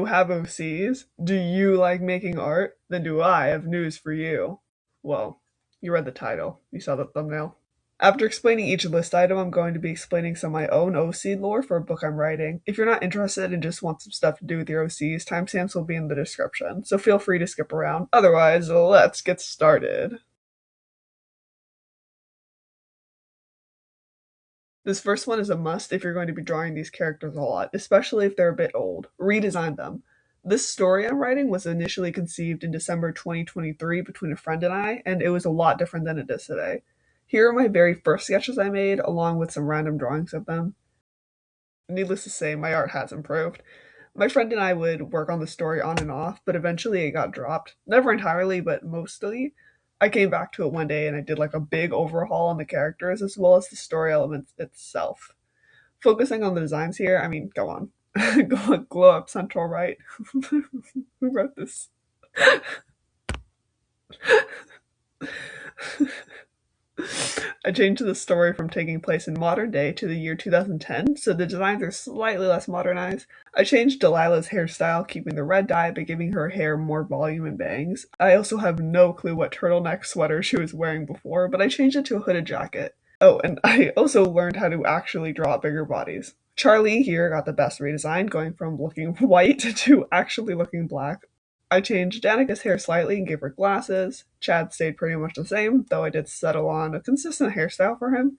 have OCs? Do you like making art? Then do I have news for you. Well, you read the title. You saw the thumbnail. After explaining each list item, I'm going to be explaining some of my own OC lore for a book I'm writing. If you're not interested and just want some stuff to do with your OCs, timestamps will be in the description, so feel free to skip around. Otherwise, let's get started. This first one is a must if you're going to be drawing these characters a lot, especially if they're a bit old. Redesign them. This story I'm writing was initially conceived in December 2023 between a friend and it was a lot different than it is today. Here are my very first sketches I made, along with some random drawings of them. Needless to say, my art has improved. My friend and I would work on the story on and off, but eventually it got dropped. Never entirely, but mostly. I came back to it one day and I did like a big overhaul on the characters as well as the story elements itself. Focusing on the designs here, I mean, go on. Go on, glow up central right. Who wrote this? I changed the story from taking place in modern day to the year 2010, so the designs are slightly less modernized. I changed Delilah's hairstyle, keeping the red dye but giving her hair more volume and bangs. I also have no clue what turtleneck sweater she was wearing before, but I changed it to a hooded jacket. Oh, and I also learned how to actually draw bigger bodies. Charlie here got the best redesign, going from looking white to actually looking black. I changed Danica's hair slightly and gave her glasses. Chad stayed pretty much the same, though I did settle on a consistent hairstyle for him.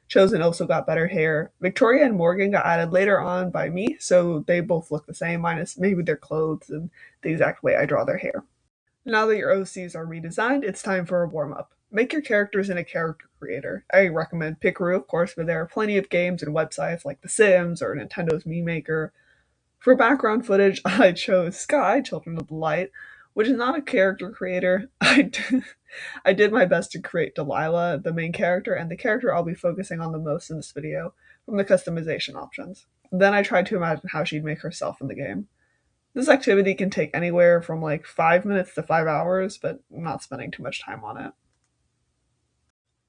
Chosen also got better hair. Victoria and Morgan got added later on by me, so they both look the same, minus maybe their clothes and the exact way I draw their hair. Now that your OCs are redesigned, it's time for a warm-up. Make your characters in a character creator. I recommend Pickaroo, of course, but there are plenty of games and websites like The Sims or Nintendo's Meme Maker. For background footage, I chose Sky, Children of the Light, which is not a character creator. I did my best to create Delilah, the main character, and the character I'll be focusing on the most in this video, from the customization options. Then I tried to imagine how she'd make herself in the game. This activity can take anywhere from like 5 minutes to 5 hours, but I'm not spending too much time on it.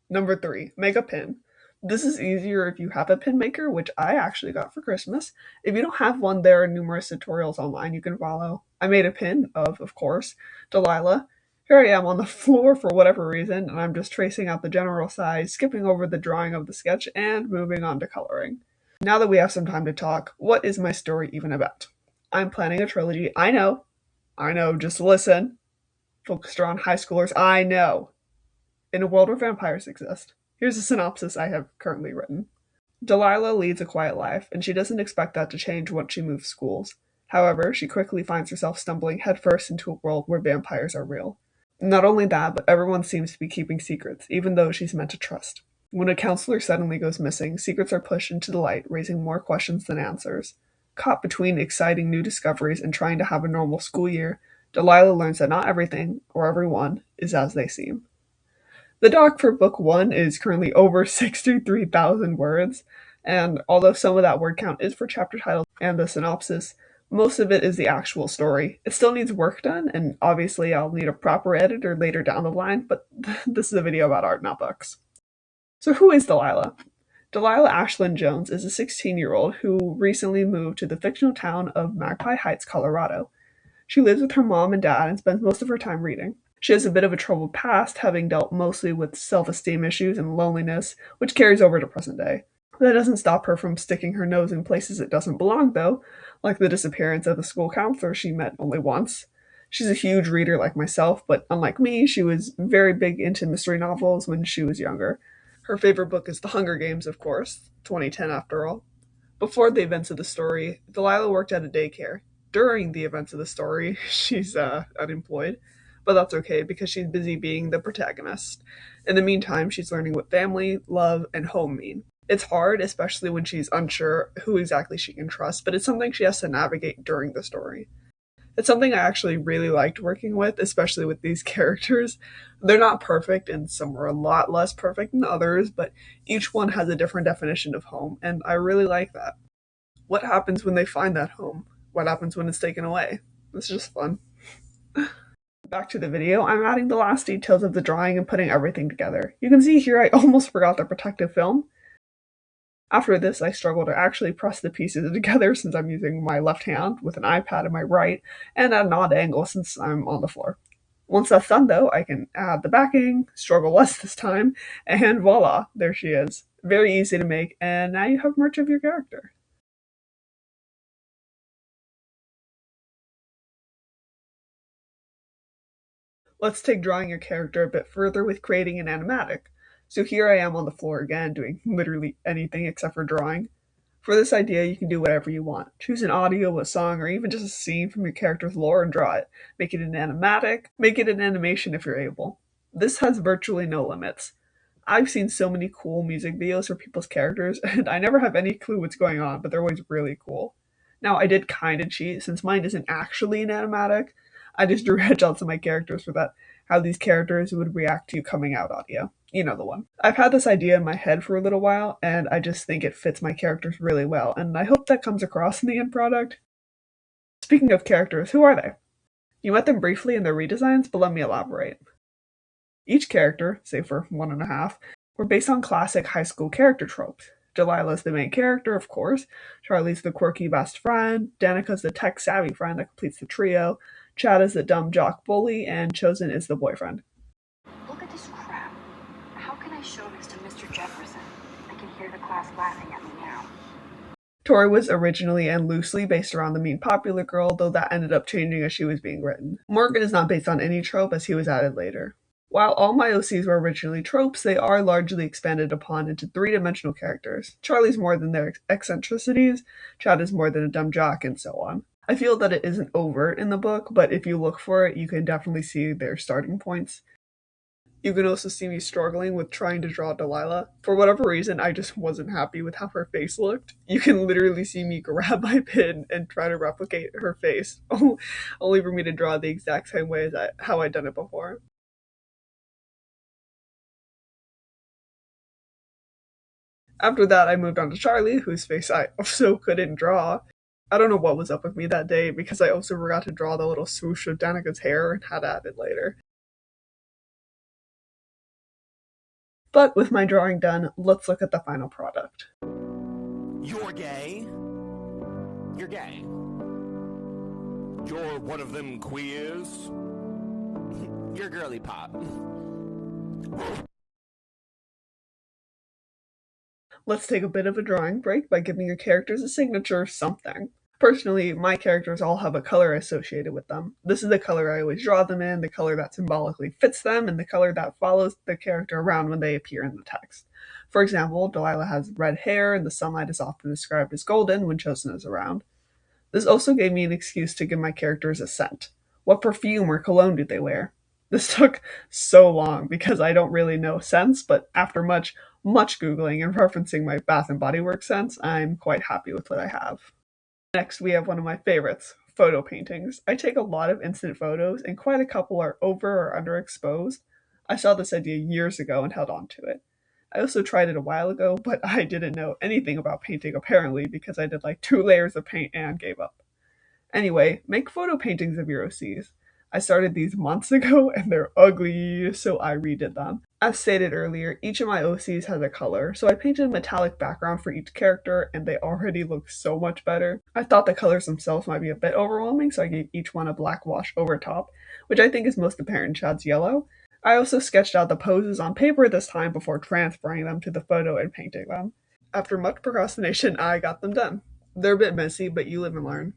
Number 3, make a pin. This is easier if you have a pin maker, which I actually got for Christmas. If you don't have one, there are numerous tutorials online you can follow. I made a pin of course, Delilah. Here I am on the floor for whatever reason, and I'm just tracing out the general size, skipping over the drawing of the sketch, and moving on to coloring. Now that we have some time to talk, what is my story even about? I'm planning a trilogy. I know, just listen. Focused on high schoolers, I know. In a world where vampires exist. Here's a synopsis I have currently written. Delilah leads a quiet life, and she doesn't expect that to change once she moves schools. However, she quickly finds herself stumbling headfirst into a world where vampires are real. Not only that, but everyone seems to be keeping secrets, even though she's meant to trust. When a counselor suddenly goes missing, secrets are pushed into the light, raising more questions than answers. Caught between exciting new discoveries and trying to have a normal school year, Delilah learns that not everything, or everyone, is as they seem. The doc for book 1 is currently over 63,000 words, and although some of that word count is for chapter titles and the synopsis, most of it is the actual story. It still needs work done, and obviously I'll need a proper editor later down the line, but this is a video about art, not books. So who is Delilah? Delilah Ashlyn Jones is a 16-year-old who recently moved to the fictional town of Magpie Heights, Colorado. She lives with her mom and dad and spends most of her time reading. She has a bit of a troubled past, having dealt mostly with self-esteem issues and loneliness, which carries over to present day. That doesn't stop her from sticking her nose in places it doesn't belong, though, like the disappearance of the school counselor she met only once. She's a huge reader like myself, but unlike me, she was very big into mystery novels when she was younger. Her favorite book is The Hunger Games, of course, 2010 after all. Before the events of the story, Delilah worked at a daycare. During the events of the story, she's unemployed. But that's okay because she's busy being the protagonist. In the meantime, she's learning what family, love, and home mean. It's hard, especially when she's unsure who exactly she can trust, but it's something she has to navigate during the story. It's something I actually really liked working with, especially with these characters. They're not perfect, and some are a lot less perfect than others, but each one has a different definition of home, and I really like that. What happens when they find that home? What happens when it's taken away? It's just fun. Back to the video, I'm adding the last details of the drawing and putting everything together. You can see here I almost forgot the protective film. After this, I struggle to actually press the pieces together since I'm using my left hand with an iPad in my right and at an odd angle since I'm on the floor. Once that's done, though, I can add the backing, struggle less this time, and voila, there she is. Very easy to make, and now you have merch of your character. Let's take drawing your character a bit further with creating an animatic. So here I am on the floor again, doing literally anything except for drawing. For this idea, you can do whatever you want. Choose an audio, a song, or even just a scene from your character's lore and draw it. Make it an animatic, make it an animation if you're able. This has virtually no limits. I've seen so many cool music videos for people's characters, and I never have any clue what's going on, but they're always really cool. Now, I did kind of cheat since mine isn't actually an animatic. I just drew headshots of my characters for that, how these characters would react to coming out audio. You know the one. I've had this idea in my head for a little while, and I just think it fits my characters really well, and I hope that comes across in the end product. Speaking of characters, who are they? You met them briefly in their redesigns, but let me elaborate. Each character, save for one and a half, were based on classic high school character tropes. Delilah's the main character, of course. Charlie's the quirky best friend. Danica's the tech savvy friend that completes the trio. Chad is the dumb jock bully, and Chosen is the boyfriend. Look at this crap. How can I show this to Mr. Jefferson? I can hear the class laughing at me now. Tori was originally and loosely based around the mean popular girl, though that ended up changing as she was being written. Morgan is not based on any trope as he was added later. While all my OCs were originally tropes, they are largely expanded upon into three-dimensional characters. Charlie's more than their eccentricities, Chad is more than a dumb jock, and so on. I feel that it isn't overt in the book, but if you look for it, you can definitely see their starting points. You can also see me struggling with trying to draw Delilah. For whatever reason, I just wasn't happy with how her face looked. You can literally see me grab my pen and try to replicate her face, only for me to draw the exact same way as how I'd done it before. After that, I moved on to Charlie, whose face I also couldn't draw. I don't know what was up with me that day because I also forgot to draw the little swoosh of Danica's hair and had added later. But with my drawing done, let's look at the final product. You're gay. You're gay. You're one of them queers. You're girly pop. Let's take a bit of a drawing break by giving your characters a signature something. Personally, my characters all have a color associated with them. This is the color I always draw them in, the color that symbolically fits them, and the color that follows the character around when they appear in the text. For example, Delilah has red hair, and the sunlight is often described as golden when Chosen is around. This also gave me an excuse to give my characters a scent. What perfume or cologne do they wear? This took so long because I don't really know scents, but after much Googling and referencing my Bath and Body Works scents, I'm quite happy with what I have. Next, we have one of my favorites, photo paintings. I take a lot of instant photos, and quite a couple are over or underexposed. I saw this idea years ago and held on to it. I also tried it a while ago, but I didn't know anything about painting apparently because I did like 2 layers of paint and gave up. Anyway, make photo paintings of your OCs. I started these months ago and they're ugly, so I redid them. As stated earlier, each of my OCs has a color, so I painted a metallic background for each character and they already look so much better. I thought the colors themselves might be a bit overwhelming, so I gave each one a black wash over top, which I think is most apparent in Chad's yellow. I also sketched out the poses on paper this time before transferring them to the photo and painting them. After much procrastination, I got them done. They're a bit messy, but you live and learn.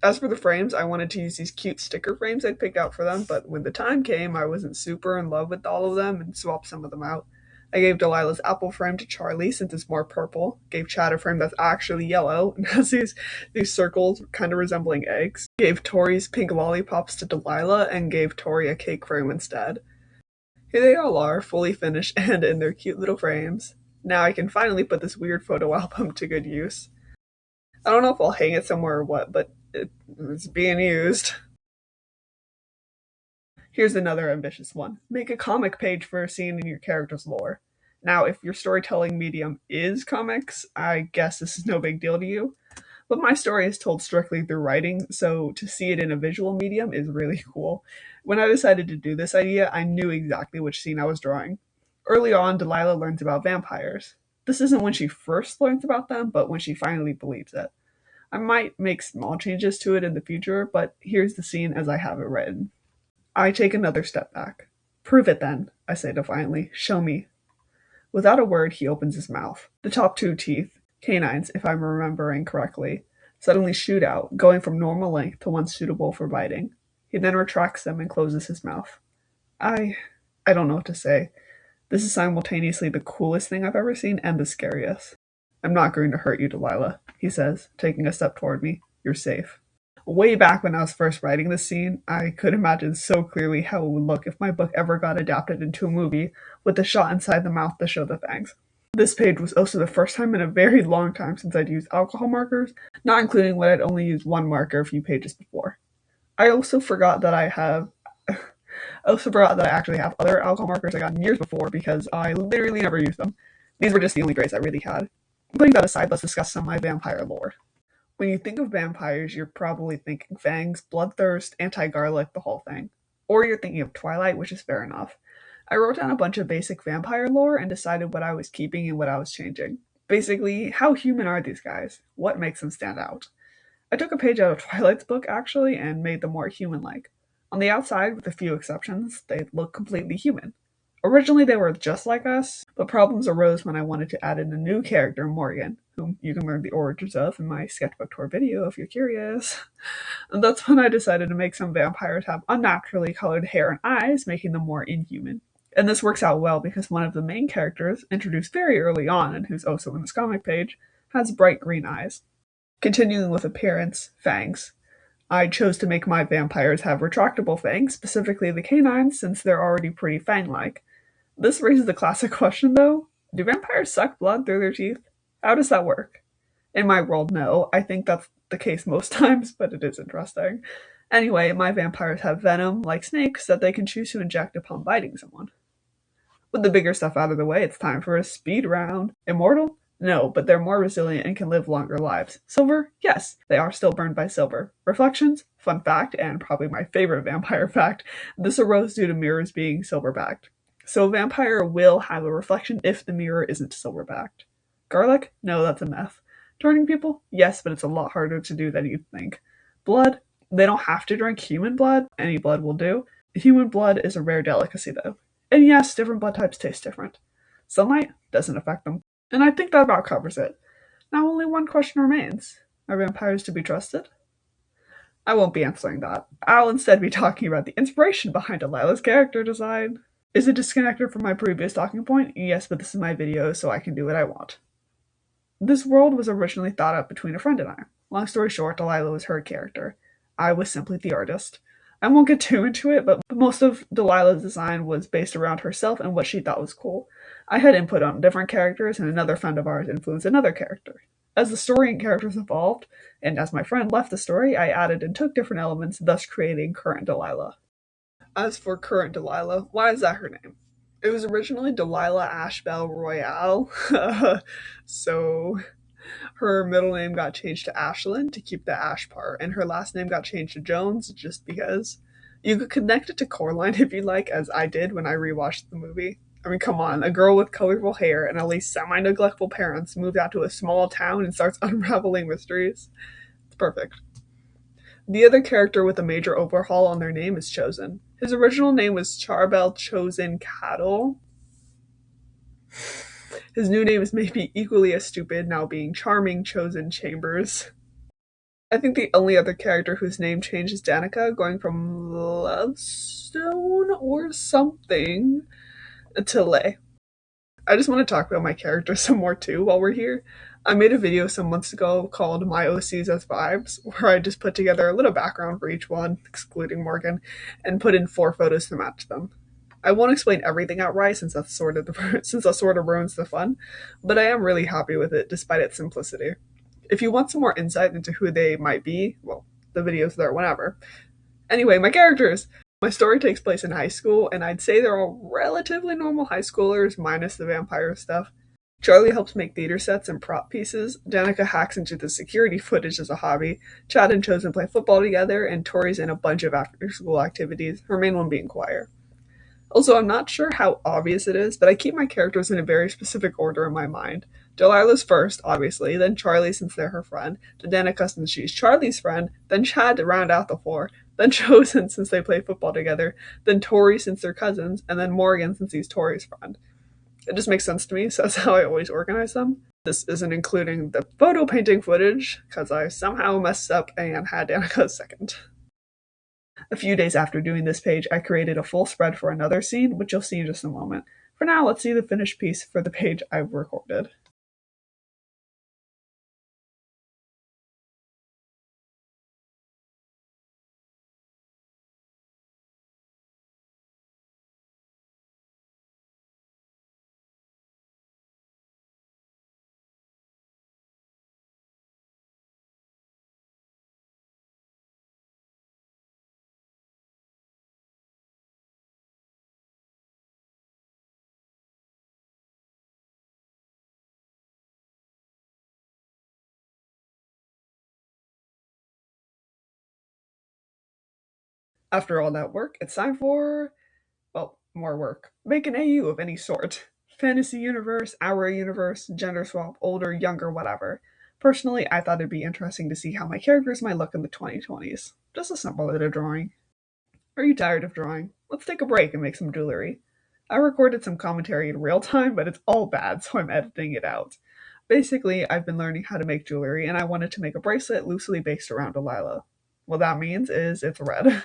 As for the frames, I wanted to use these cute sticker frames I'd picked out for them, but when the time came, I wasn't super in love with all of them and swapped some of them out. I gave Delilah's apple frame to Charlie since it's more purple, gave Chad a frame that's actually yellow and has these circles kind of resembling eggs, gave Tori's pink lollipops to Delilah, and gave Tori a cake frame instead. Here they all are, fully finished and in their cute little frames. Now I can finally put this weird photo album to good use. I don't know if I'll hang it somewhere or what, but it's being used. Here's another ambitious one. Make a comic page for a scene in your character's lore. Now, if your storytelling medium is comics, I guess this is no big deal to you. But my story is told strictly through writing, so to see it in a visual medium is really cool. When I decided to do this idea, I knew exactly which scene I was drawing. Early on, Delilah learns about vampires. This isn't when she first learns about them, but when she finally believes it. I might make small changes to it in the future, but here's the scene as I have it written. I take another step back. Prove it then, I say defiantly. Show me. Without a word, he opens his mouth. The top two teeth, canines if I'm remembering correctly, suddenly shoot out, going from normal length to one suitable for biting. He then retracts them and closes his mouth. I I don't know what to say. This is simultaneously the coolest thing I've ever seen and the scariest. I'm not going to hurt you, Delilah, he says, taking a step toward me. You're safe. Way back when I was first writing this scene, I could imagine so clearly how it would look if my book ever got adapted into a movie with the shot inside the mouth to show the fangs. This page was also the first time in a very long time since I'd used alcohol markers, not including when I'd only used one marker a few pages before. I also forgot that I actually have other alcohol markers I got years before because I literally never used them. These were just the only grades I really had. Putting that aside, let's discuss some of my vampire lore. When you think of vampires, you're probably thinking fangs, bloodthirst, anti-garlic, the whole thing. Or you're thinking of Twilight, which is fair enough. I wrote down a bunch of basic vampire lore and decided what I was keeping and what I was changing. Basically, how human are these guys? What makes them stand out? I took a page out of Twilight's book, actually, and made them more human-like. On the outside, with a few exceptions, they look completely human. Originally, they were just like us, but problems arose when I wanted to add in a new character, Morgan, whom you can learn the origins of in my sketchbook tour video if you're curious. And that's when I decided to make some vampires have unnaturally colored hair and eyes, making them more inhuman. And this works out well because one of the main characters, introduced very early on and who's also in this comic page, has bright green eyes. Continuing with appearance, fangs. I chose to make my vampires have retractable fangs, specifically the canines, since they're already pretty fang-like. This raises the classic question, though. Do vampires suck blood through their teeth? How does that work? In my world, no. I think that's the case most times, but it is interesting. Anyway, my vampires have venom, like snakes, that they can choose to inject upon biting someone. With the bigger stuff out of the way, it's time for a speed round. Immortal? No, but they're more resilient and can live longer lives. Silver? Yes, they are still burned by silver. Reflections? Fun fact, and probably my favorite vampire fact, this arose due to mirrors being silver-backed. So a vampire will have a reflection if the mirror isn't silver-backed. Garlic? No, that's a myth. Turning people? Yes, but it's a lot harder to do than you'd think. Blood? They don't have to drink human blood. Any blood will do. Human blood is a rare delicacy, though. And yes, different blood types taste different. Sunlight doesn't affect them. And I think that about covers it. Now only one question remains. Are vampires to be trusted? I won't be answering that. I'll instead be talking about the inspiration behind Delilah's character design. Is it disconnected from my previous talking point? Yes, but this is my video, so I can do what I want. This world was originally thought up between a friend and I. Long story short, Delilah was her character. I was simply the artist. I won't get too into it, but most of Delilah's design was based around herself and what she thought was cool. I had input on different characters, and another friend of ours influenced another character. As the story and characters evolved, and as my friend left the story, I added and took different elements, thus creating current Delilah. As for current Delilah, why is that her name? It was originally Delilah Ashbel Royale, so her middle name got changed to Ashlyn to keep the Ash part, and her last name got changed to Jones just because. You could connect it to Coraline if you like, as I did when I rewatched the movie. I mean, come on, a girl with colorful hair and at least semi-neglectful parents moved out to a small town and starts unraveling mysteries. It's perfect. The other character with a major overhaul on their name is Chosen. His original name was Charbel Chosen Cattle. His new name is maybe equally as stupid, now being Charming Chosen Chambers. I think the only other character whose name changed is Danica, going from Lovestone or something to Lay. I just want to talk about my character some more too while we're here. I made a video some months ago called My OCs as Vibes, where I just put together a little background for each one, excluding Morgan, and put in 4 photos to match them. I won't explain everything outright since that sort of ruins the fun, but I am really happy with it despite its simplicity. If you want some more insight into who they might be, well, the video's there whenever. Anyway, my characters! My story takes place in high school, and I'd say they're all relatively normal high schoolers, minus the vampire stuff. Charlie helps make theater sets and prop pieces. Danica hacks into the security footage as a hobby. Chad and Chosen play football together, and Tori's in a bunch of after-school activities, her main one being choir. Also, I'm not sure how obvious it is, but I keep my characters in a very specific order in my mind. Delilah's first, obviously, then Charlie since they're her friend, then Danica since she's Charlie's friend, then Chad to round out the four, then Chosen since they play football together, then Tori since they're cousins, and then Morgan since he's Tori's friend. It just makes sense to me, so that's how I always organize them. This isn't including the photo painting footage, because I somehow messed up and had Danica's second. A few days after doing this page, I created a full spread for another scene, which you'll see in just a moment. For now, let's see the finished piece for the page I've recorded. After all that work, it's time for, well, more work. Make an AU of any sort. Fantasy universe, our universe, gender swap, older, younger, whatever. Personally, I thought it'd be interesting to see how my characters might look in the 2020s. Just a simple bit of drawing. Are you tired of drawing? Let's take a break and make some jewelry. I recorded some commentary in real time, but it's all bad, so I'm editing it out. Basically, I've been learning how to make jewelry, and I wanted to make a bracelet loosely based around Delilah. What that means is it's red.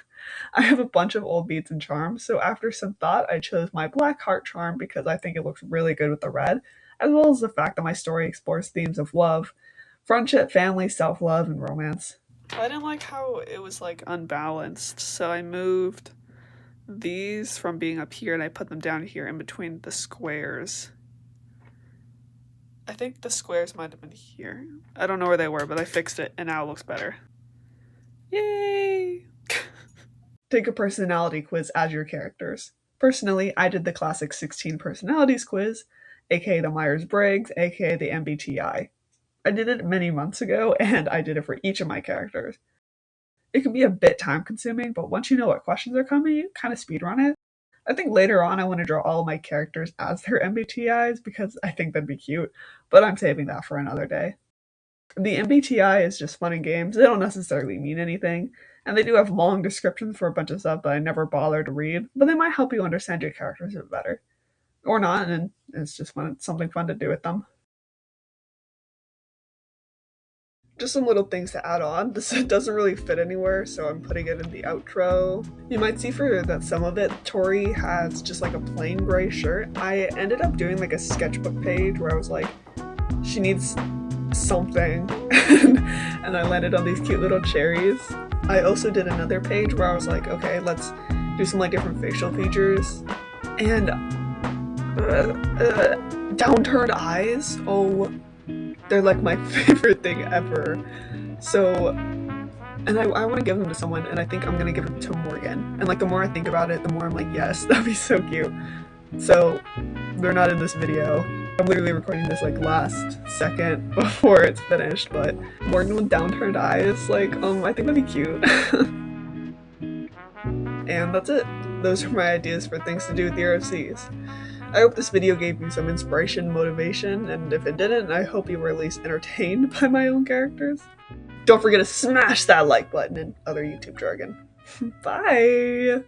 I have a bunch of old beads and charms, so after some thought, I chose my black heart charm because I think it looks really good with the red, as well as the fact that my story explores themes of love, friendship, family, self love, and romance. I didn't like how it was like unbalanced, so I moved these from being up here and I put them down here in between the squares. I think the squares might have been here. I don't know where they were, but I fixed it and now it looks better. Yay! Take a personality quiz as your characters. Personally, I did the classic 16 personalities quiz, aka the Myers-Briggs, aka the MBTI. I did it many months ago, and I did it for each of my characters. It can be a bit time consuming, but once you know what questions are coming, you kind of speedrun it. I think later on I want to draw all of my characters as their MBTIs because I think that'd be cute, but I'm saving that for another day. The MBTI is just fun and games. They don't necessarily mean anything, and they do have long descriptions for a bunch of stuff that I never bother to read, but they might help you understand your characters a bit better. Or not, and it's just fun, something fun to do with them. Just some little things to add on. This doesn't really fit anywhere, so I'm putting it in the outro. You might see for that some of it, Tori has just like a plain gray shirt. I ended up doing like a sketchbook page where I was like, she needs something, and I landed on these cute little cherries. I also did another page where I was like, okay, let's do some like different facial features, and downturned eyes. Oh, they're like my favorite thing ever. So, and I want to give them to someone, and I think I'm going to give them to Morgan. And like the more I think about it, the more I'm like, yes, that'd be so cute. So, they're not in this video. I'm literally recording this like last second before it's finished, but Morgan with downturned eyes, like, I think that'd be cute. And that's it. Those are my ideas for things to do with the RFCs. I hope this video gave you some inspiration, motivation, and if it didn't, I hope you were at least entertained by my own characters. Don't forget to smash that like button and other YouTube jargon. Bye!